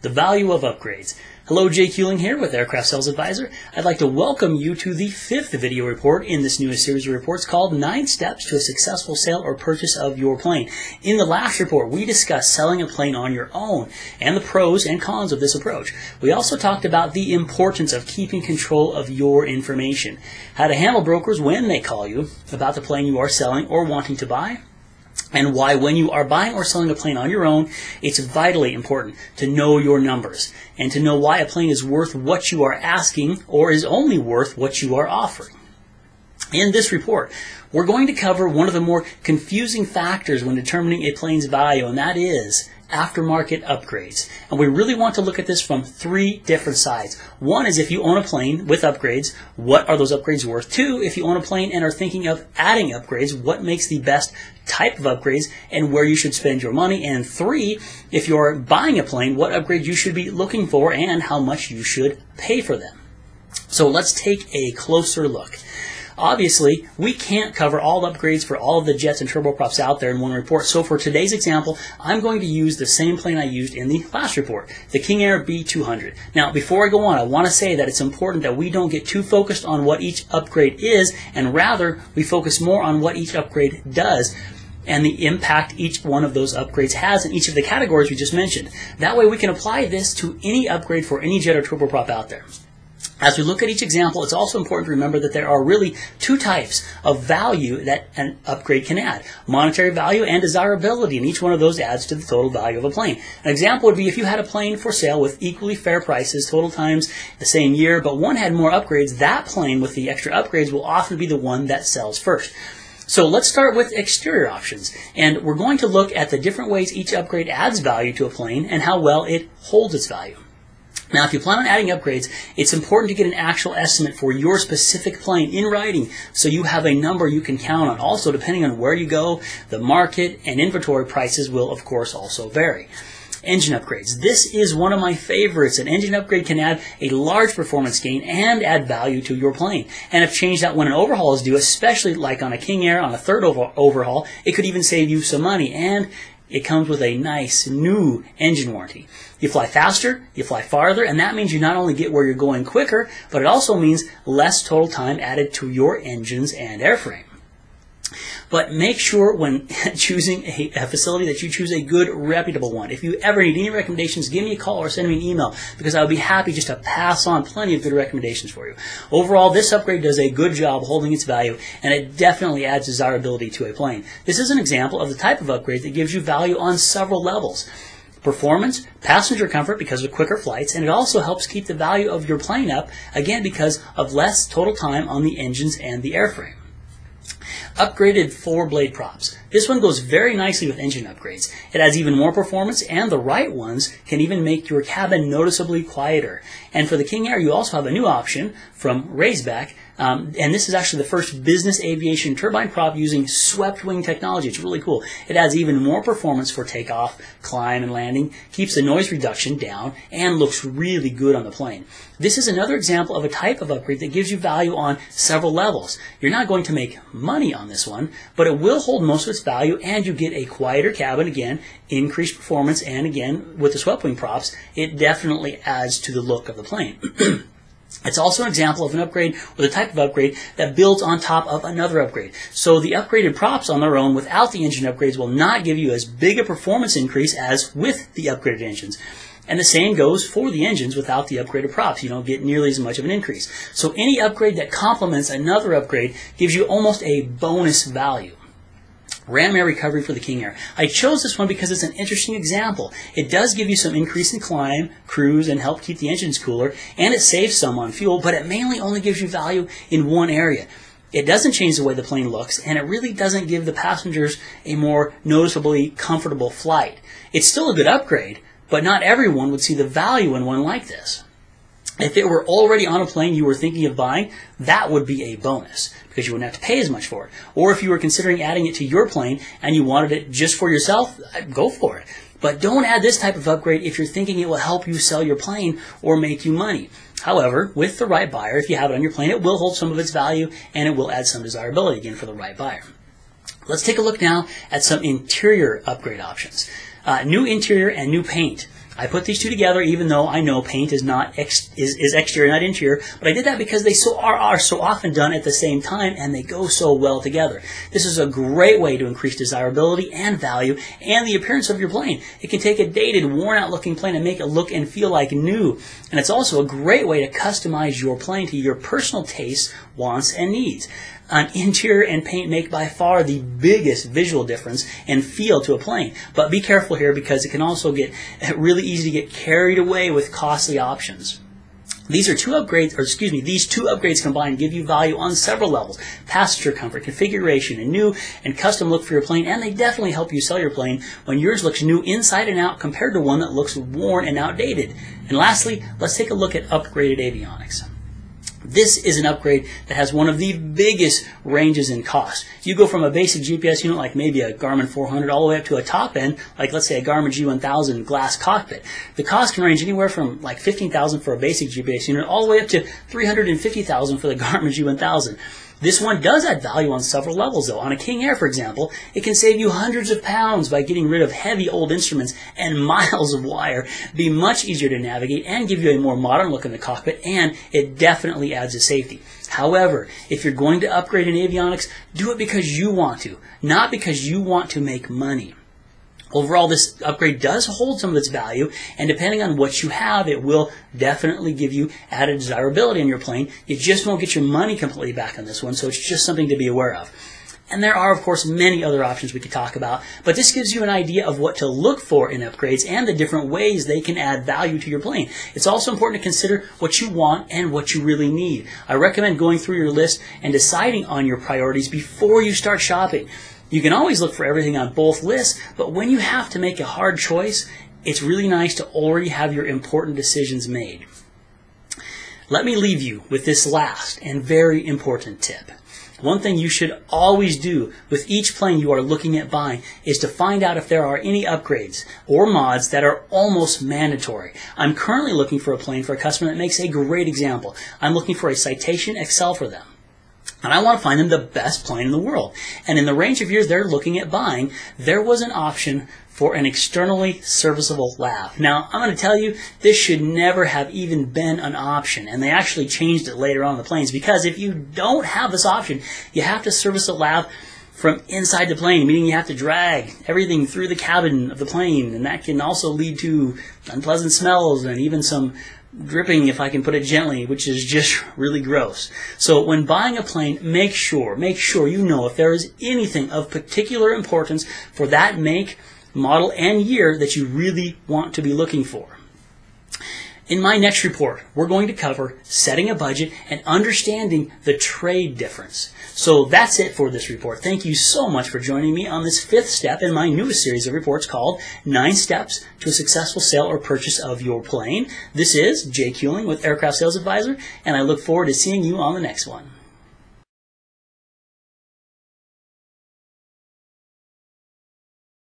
The value of upgrades. Hello, Jake Huling here with AircraftSalesAdvisor. I'd like to welcome you to the 5th video report in this newest series of reports called 9 Steps to a Successful Sale or Purchase of Your Plane. In the last report, we discussed selling a plane on your own and the pros and cons of this approach. We also talked about the importance of keeping control of your information, how to handle brokers when they call you about the plane you are selling or wanting to buy, and why when you are buying or selling a plane on your own, it's vitally important to know your numbers and to know why a plane is worth what you are asking or is only worth what you are offering. In this report, we're going to cover one of the more confusing factors when determining a plane's value, and that is aftermarket upgrades. And we really want to look at this from 3 different sides. One is if you own a plane with upgrades, what are those upgrades worth? 2, if you own a plane and are thinking of adding upgrades, what makes the best type of upgrades and where you should spend your money? And 3, if you're buying a plane, what upgrades you should be looking for and how much you should pay for them. So let's take a closer look. Obviously, we can't cover all upgrades for all of the jets and turboprops out there in one report, so for today's example, I'm going to use the same plane I used in the last report, the King Air B200. Now, before I go on, I want to say that it's important that we don't get too focused on what each upgrade is, and rather, we focus more on what each upgrade does and the impact each one of those upgrades has in each of the categories we just mentioned. That way, we can apply this to any upgrade for any jet or turboprop out there. As we look at each example, it's also important to remember that there are really 2 types of value that an upgrade can add. Monetary value and desirability, and each one of those adds to the total value of a plane. An example would be if you had a plane for sale with equally fair prices, total times the same year, but one had more upgrades, that plane with the extra upgrades will often be the one that sells first. So let's start with exterior options, and we're going to look at the different ways each upgrade adds value to a plane and how well it holds its value. Now, if you plan on adding upgrades, it's important to get an actual estimate for your specific plane in writing so you have a number you can count on. Also, depending on where you go, the market and inventory prices will, of course, also vary. Engine upgrades. This is one of my favorites. An engine upgrade can add a large performance gain and add value to your plane. And if changed out when an overhaul is due, especially like on a King Air on a 3rd overhaul, it could even save you some money. And it comes with a nice new engine warranty. You fly faster, you fly farther, and that means you not only get where you're going quicker, but it also means less total time added to your engines and airframe. But make sure when choosing a facility that you choose a good, reputable one. If you ever need any recommendations, give me a call or send me an email because I would be happy just to pass on plenty of good recommendations for you. Overall, this upgrade does a good job holding its value, and it definitely adds desirability to a plane. This is an example of the type of upgrade that gives you value on several levels. Performance, passenger comfort because of quicker flights, and it also helps keep the value of your plane up, again because of less total time on the engines and the airframe. Upgraded 4-blade props. This one goes very nicely with engine upgrades. It adds even more performance, and the right ones can even make your cabin noticeably quieter. And for the King Air, you also have a new option from Raisback, and this is actually the first business aviation turbine prop using swept wing technology. It's really cool. It adds even more performance for takeoff, climb, and landing, keeps the noise reduction down, and looks really good on the plane. This is another example of a type of upgrade that gives you value on several levels. You're not going to make money on this one, but it will hold most of its value, and you get a quieter cabin, again, increased performance, and again, with the swept wing props, it definitely adds to the look of the plane. It's also an example of an upgrade or the type of upgrade that builds on top of another upgrade. So the upgraded props on their own without the engine upgrades will not give you as big a performance increase as with the upgraded engines. And the same goes for the engines without the upgraded props. You don't get nearly as much of an increase. So any upgrade that complements another upgrade gives you almost a bonus value. Ram air recovery for the King Air. I chose this one because it's an interesting example. It does give you some increase in climb, cruise, and help keep the engines cooler, and it saves some on fuel, but it mainly only gives you value in one area. It doesn't change the way the plane looks, and it really doesn't give the passengers a more noticeably comfortable flight. It's still a good upgrade, but not everyone would see the value in one like this. If it were already on a plane you were thinking of buying, that would be a bonus because you wouldn't have to pay as much for it. Or if you were considering adding it to your plane and you wanted it just for yourself, go for it. But don't add this type of upgrade if you're thinking it will help you sell your plane or make you money. However, with the right buyer, if you have it on your plane, it will hold some of its value and it will add some desirability again for the right buyer. Let's take a look now at some interior upgrade options. New interior and new paint. I put these two together, even though I know paint is not is exterior, not interior, but I did that because they are so often done at the same time, and they go so well together. This is a great way to increase desirability and value and the appearance of your plane. It can take a dated, worn-out looking plane and make it look and feel like new. And it's also a great way to customize your plane to your personal tastes, wants, and needs. Interior and paint make by far the biggest visual difference and feel to a plane. But be careful here, because it can also get really easy to get carried away with costly options. These two upgrades combined give you value on several levels: passenger comfort, configuration, a new and custom look for your plane, and they definitely help you sell your plane when yours looks new inside and out compared to one that looks worn and outdated. And lastly, let's take a look at upgraded avionics. This is an upgrade that has one of the biggest ranges in cost. You go from a basic GPS unit like maybe a Garmin 400 all the way up to a top end, like let's say a Garmin G1000 glass cockpit. The cost can range anywhere from like $15,000 for a basic GPS unit all the way up to $350,000 for the Garmin G1000. This one does add value on several levels, though. On a King Air, for example, it can save you hundreds of pounds by getting rid of heavy old instruments and miles of wire, be much easier to navigate, and give you a more modern look in the cockpit, and it definitely adds to safety. However, if you're going to upgrade in avionics, do it because you want to, not because you want to make money. Overall, this upgrade does hold some of its value, and depending on what you have, it will definitely give you added desirability on your plane. You just won't get your money completely back on this one, so it's just something to be aware of. And there are, of course, many other options we could talk about, but this gives you an idea of what to look for in upgrades and the different ways they can add value to your plane. It's also important to consider what you want and what you really need. I recommend going through your list and deciding on your priorities before you start shopping. You can always look for everything on both lists, but when you have to make a hard choice, it's really nice to already have your important decisions made. Let me leave you with this last and very important tip. One thing you should always do with each plane you are looking at buying is to find out if there are any upgrades or mods that are almost mandatory. I'm currently looking for a plane for a customer that makes a great example. I'm looking for a Citation XL for them. And I want to find them the best plane in the world. And in the range of years they're looking at buying, there was an option for an externally serviceable lav. Now, I'm going to tell you, this should never have even been an option. And they actually changed it later on in the planes, because if you don't have this option, you have to service a lav from inside the plane, meaning you have to drag everything through the cabin of the plane. And that can also lead to unpleasant smells and even some dripping, if I can put it gently, which is just really gross. So when buying a plane, make sure you know if there is anything of particular importance for that make, model, and year that you really want to be looking for. In my next report, we're going to cover setting a budget and understanding the trade difference. So that's it for this report. Thank you so much for joining me on this 5th step in my newest series of reports called 9 Steps to a Successful Sale or Purchase of Your Plane. This is Jake Huling with Aircraft Sales Advisor, and I look forward to seeing you on the next one.